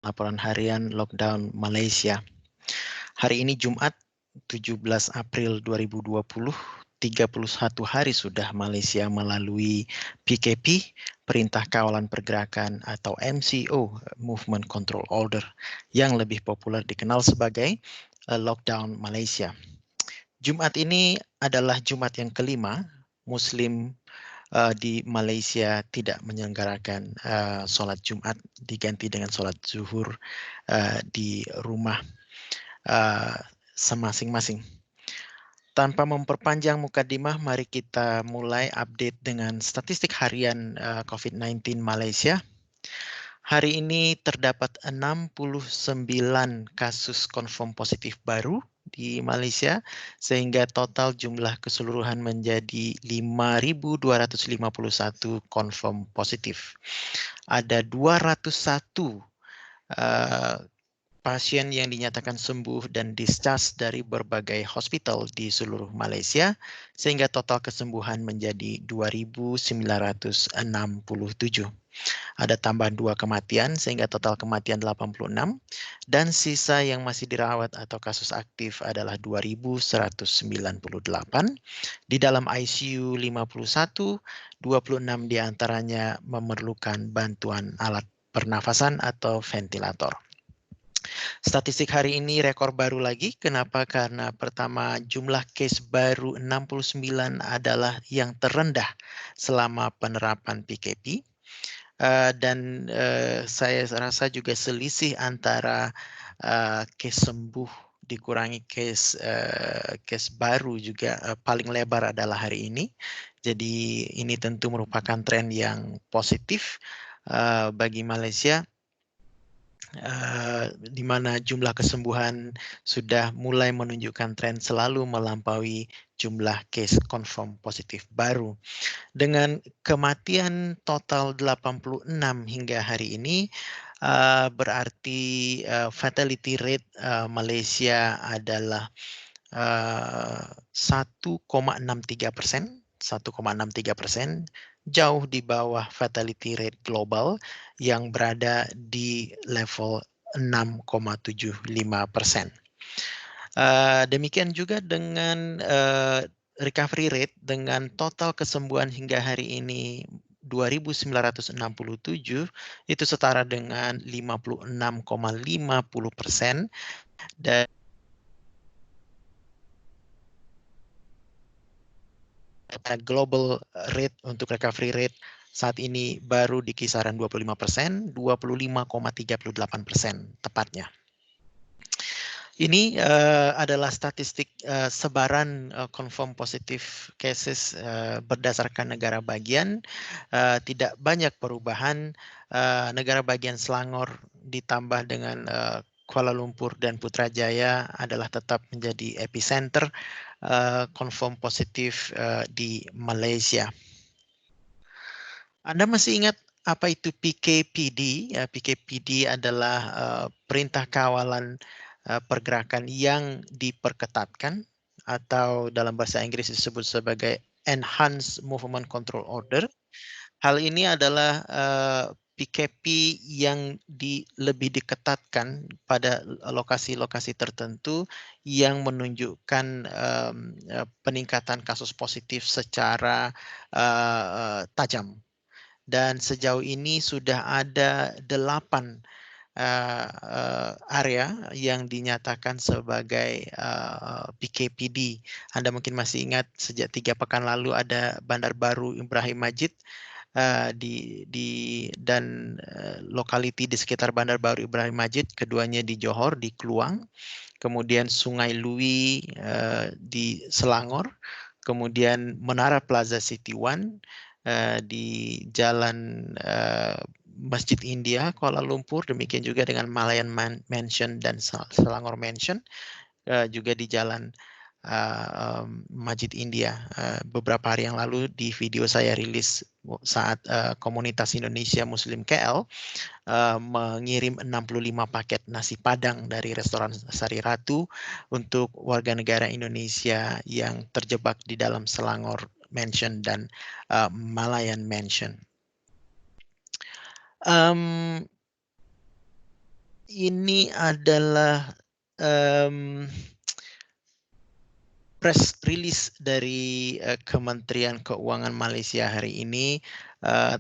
Laporan harian lockdown Malaysia. Hari ini Jumat 17 April 2020, 31 hari sudah Malaysia melalui PKP, Perintah Kawalan Pergerakan atau MCO, Movement Control Order, yang lebih populer dikenal sebagai lockdown Malaysia. Jumat ini adalah Jumat yang kelima Muslim di Malaysia tidak menyelenggarakan sholat Jumat, diganti dengan sholat zuhur di rumah masing-masing. Tanpa memperpanjang mukadimah, mari kita mulai update dengan statistik harian COVID-19 Malaysia. Hari ini terdapat 69 kasus confirm positif baru di Malaysia, sehingga total jumlah keseluruhan menjadi 5.251 confirm positif. Ada 201 pasien yang dinyatakan sembuh dan discharge dari berbagai hospital di seluruh Malaysia, sehingga total kesembuhan menjadi 2.967. Ada tambahan 2 kematian, sehingga total kematian 86, dan sisa yang masih dirawat atau kasus aktif adalah 2.198. Di dalam ICU 51, 26 diantaranya memerlukan bantuan alat pernafasan atau ventilator. Statistik hari ini rekor baru lagi. Kenapa? Karena pertama, jumlah case baru 69 adalah yang terendah selama penerapan PKP. Dan saya rasa juga selisih antara case sembuh dikurangi case baru juga paling lebar adalah hari ini. Jadi ini tentu merupakan tren yang positif bagi Malaysia, di mana jumlah kesembuhan sudah mulai menunjukkan tren selalu melampaui jumlah case confirm positif baru. Dengan kematian total 86 hingga hari ini, berarti fatality rate Malaysia adalah 1,63%, 1,63%, jauh di bawah fatality rate global yang berada di level 6,75%. Demikian juga dengan recovery rate, dengan total kesembuhan hingga hari ini 2.967, itu setara dengan 56,50%, dan global rate untuk recovery rate saat ini baru di kisaran 25%, 25,38% tepatnya. Ini adalah statistik sebaran confirm positif cases berdasarkan negara bagian. Tidak banyak perubahan. Negara bagian Selangor ditambah dengan Kuala Lumpur dan Putrajaya adalah tetap menjadi epicenter confirm positif di Malaysia. Anda masih ingat apa itu PKPD? PKPD adalah perintah kawalan pergerakan yang diperketatkan, atau dalam bahasa Inggris disebut sebagai Enhanced Movement Control Order. Hal ini adalah PKP yang lebih diketatkan pada lokasi-lokasi tertentu yang menunjukkan peningkatan kasus positif secara tajam. Dan sejauh ini sudah ada 8 area yang dinyatakan sebagai PKPD. Anda mungkin masih ingat sejak 3 pekan lalu ada Bandar Baru Ibrahim Majid dan lokaliti di sekitar Bandar Baru Ibrahim Majid, keduanya di Johor, di Kluang, kemudian Sungai Lui di Selangor, kemudian Menara Plaza City One di Jalan Masjid India, Kuala Lumpur, demikian juga dengan Malayan Mansion dan Selangor Mansion, juga di Jalan Masjid India. Beberapa hari yang lalu di video saya rilis saat komunitas Indonesia Muslim KL mengirim 65 paket nasi Padang dari restoran Sari Ratu untuk warga negara Indonesia yang terjebak di dalam Selangor Mansion dan Malayan Mansion. Ini adalah press release dari Kementerian Keuangan Malaysia hari ini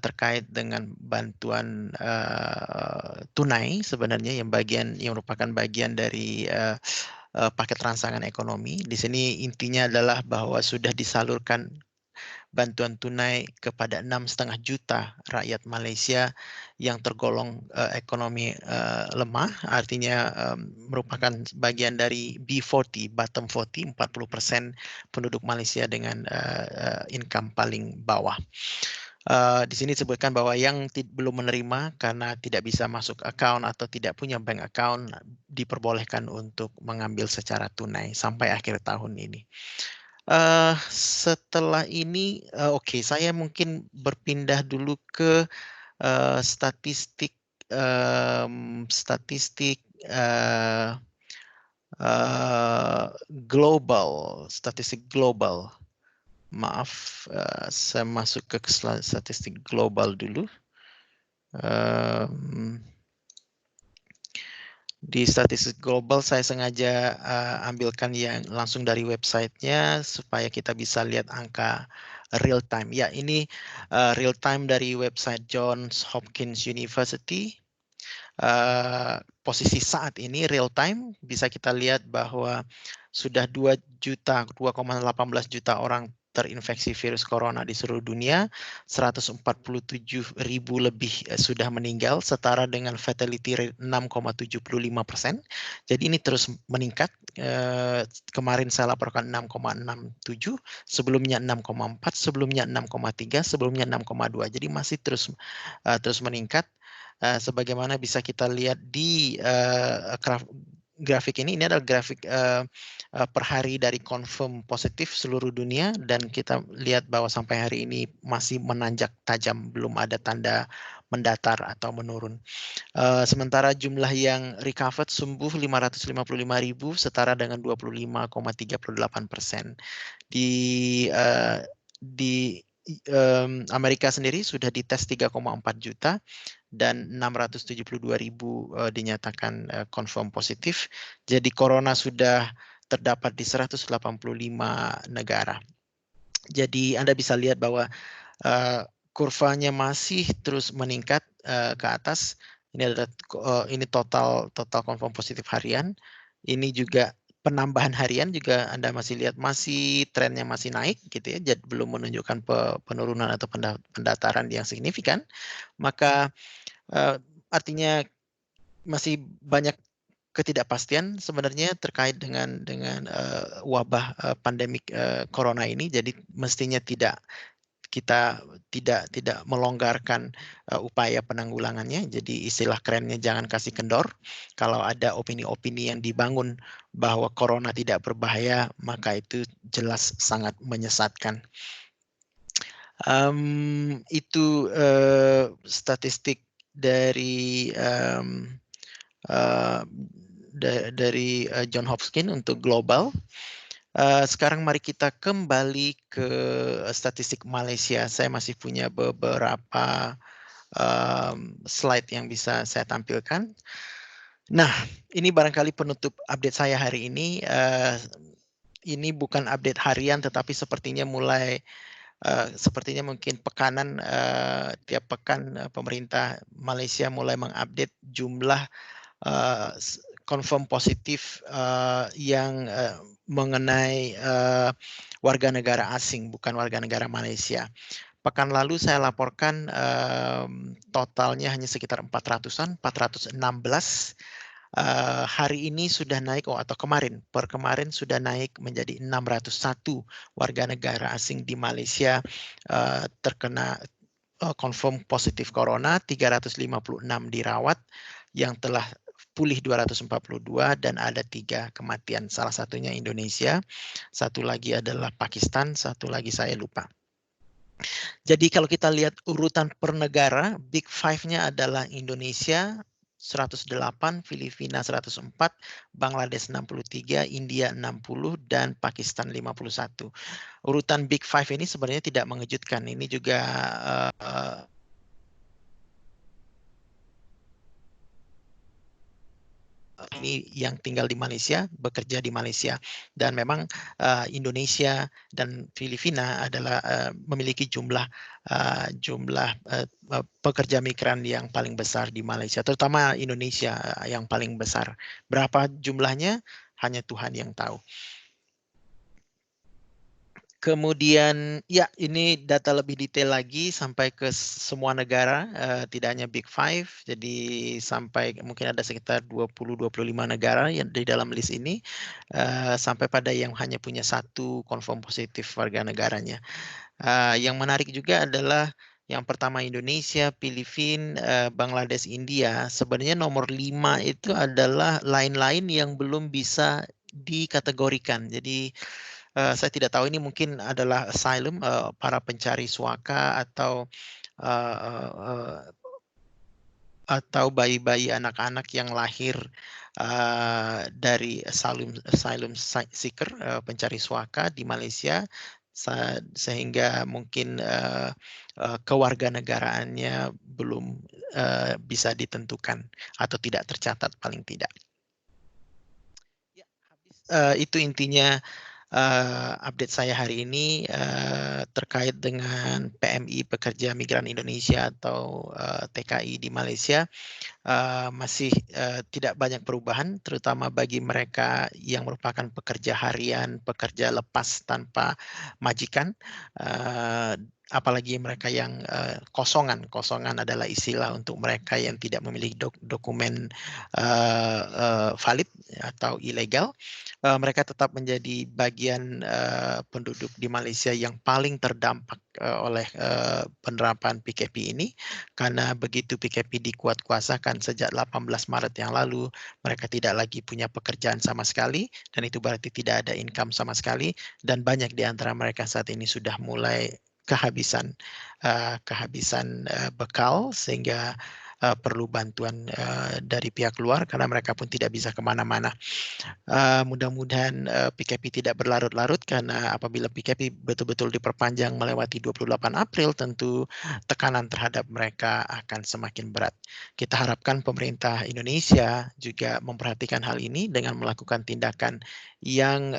terkait dengan bantuan tunai sebenarnya yang merupakan bagian dari paket rangsangan ekonomi. Di sini intinya adalah bahwa sudah disalurkan bantuan tunai kepada 6,5 juta rakyat Malaysia yang tergolong ekonomi lemah, artinya merupakan bagian dari B40, bottom 40, 40% penduduk Malaysia dengan income paling bawah. Di sini disebutkan bahwa yang belum menerima karena tidak bisa masuk account atau tidak punya bank account diperbolehkan untuk mengambil secara tunai sampai akhir tahun ini. Setelah ini, oke, saya mungkin berpindah dulu ke statistik statistik statistik global. Maaf, saya masuk ke statistik global dulu. Di statistik global saya sengaja ambilkan yang langsung dari websitenya supaya kita bisa lihat angka real time. Ya, ini real time dari website Johns Hopkins University. Posisi saat ini real time bisa kita lihat bahwa sudah 2,18 juta orang terinfeksi virus corona di seluruh dunia, 147.000 lebih sudah meninggal, setara dengan fatality rate 6,75%. Jadi ini terus meningkat. Kemarin saya laporkan 6,67, sebelumnya 6,4, sebelumnya 6,3, sebelumnya 6,2. Jadi masih terus meningkat. Sebagaimana bisa kita lihat di grafik ini adalah grafik per hari dari confirm positif seluruh dunia, dan kita lihat bahwa sampai hari ini masih menanjak tajam, belum ada tanda mendatar atau menurun. Sementara jumlah yang recovered sembuh 555.000, setara dengan 25,38%. Di Amerika sendiri sudah dites 3,4 juta dan 672.000 dinyatakan confirm positif. Jadi corona sudah terdapat di 185 negara. Jadi Anda bisa lihat bahwa kurvanya masih terus meningkat ke atas. Ini adalah ini total confirm positif harian. Ini juga penambahan harian juga Anda masih lihat masih trennya masih naik gitu ya. Jadi belum menunjukkan penurunan atau pendataran yang signifikan. Maka artinya masih banyak ketidakpastian sebenarnya terkait dengan wabah pandemik corona ini. Jadi mestinya kita tidak melonggarkan upaya penanggulangannya. Jadi istilah kerennya jangan kasih kendor. Kalau ada opini-opini yang dibangun bahwa corona tidak berbahaya, maka itu jelas sangat menyesatkan. Itu statistik dari John Hopkins untuk global. Sekarang mari kita kembali ke statistik Malaysia. Saya masih punya beberapa slide yang bisa saya tampilkan. Nah, ini barangkali penutup update saya hari ini. Ini bukan update harian, tetapi sepertinya mungkin pekanan tiap pekan pemerintah Malaysia mulai mengupdate jumlah confirm positif yang mengenai warga negara asing, bukan warga negara Malaysia. Pekan lalu saya laporkan totalnya hanya sekitar 400-an, 416. Hari ini sudah naik, atau kemarin sudah naik menjadi 601 warga negara asing di Malaysia terkena confirm positif corona, 356 dirawat, yang telah pulih 242, dan ada 3 kematian. Salah satunya Indonesia, satu lagi adalah Pakistan, satu lagi saya lupa. Jadi kalau kita lihat urutan per negara, Big Five-nya adalah Indonesia 108, Filipina 104, Bangladesh 63, India 60, dan Pakistan 51. Urutan Big Five ini sebenarnya tidak mengejutkan. Ini juga ini yang tinggal di Malaysia, bekerja di Malaysia. Dan memang Indonesia dan Filipina adalah memiliki jumlah pekerja migran yang paling besar di Malaysia, terutama Indonesia yang paling besar. Berapa jumlahnya? Hanya Tuhan yang tahu. Kemudian ya ini data lebih detail lagi sampai ke semua negara, tidak hanya Big Five, jadi sampai mungkin ada sekitar 20-25 negara yang di dalam list ini, sampai pada yang hanya punya satu confirm positif warga negaranya. Yang menarik juga adalah yang pertama Indonesia, Filipina, Bangladesh, India. Sebenarnya nomor 5 itu adalah lain-lain yang belum bisa dikategorikan. Jadi saya tidak tahu ini mungkin adalah asylum, para pencari suaka atau bayi-bayi anak-anak yang lahir dari asylum seeker, pencari suaka di Malaysia, sehingga mungkin kewarganegaraannya belum bisa ditentukan atau tidak tercatat paling tidak. Itu intinya update saya hari ini terkait dengan PMI Pekerja Migran Indonesia atau TKI di Malaysia. Masih tidak banyak perubahan, terutama bagi mereka yang merupakan pekerja harian, pekerja lepas tanpa majikan, apalagi mereka yang kosongan. Kosongan adalah istilah untuk mereka yang tidak memiliki dokumen valid atau ilegal. Mereka tetap menjadi bagian penduduk di Malaysia yang paling terdampak oleh penerapan PKP ini, karena begitu PKP dikuat-kuasakan sejak 18 Maret yang lalu, mereka tidak lagi punya pekerjaan sama sekali, dan itu berarti tidak ada income sama sekali, dan banyak di antara mereka saat ini sudah mulai kehabisan bekal, sehingga perlu bantuan dari pihak luar karena mereka pun tidak bisa kemana-mana. Mudah-mudahan PKP tidak berlarut-larut, karena apabila PKP betul-betul diperpanjang melewati 28 April, tentu tekanan terhadap mereka akan semakin berat. Kita harapkan pemerintah Indonesia juga memperhatikan hal ini dengan melakukan tindakan yang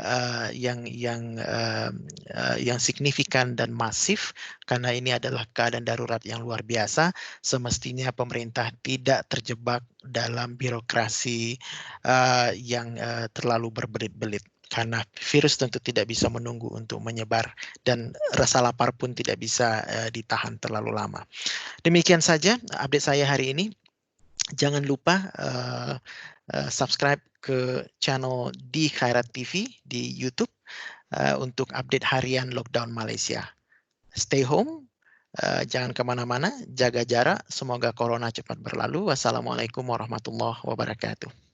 signifikan dan masif, karena ini adalah keadaan darurat yang luar biasa. Semestinya pemerintah tidak terjebak dalam birokrasi yang terlalu berbelit-belit, karena virus tentu tidak bisa menunggu untuk menyebar, dan rasa lapar pun tidak bisa ditahan terlalu lama. Demikian saja update saya hari ini. Jangan lupa subscribe ke channel di Khairat TV di YouTube untuk update harian lockdown Malaysia. Stay home, jangan kemana-mana, jaga jarak, semoga corona cepat berlalu. Wassalamualaikum warahmatullahi wabarakatuh.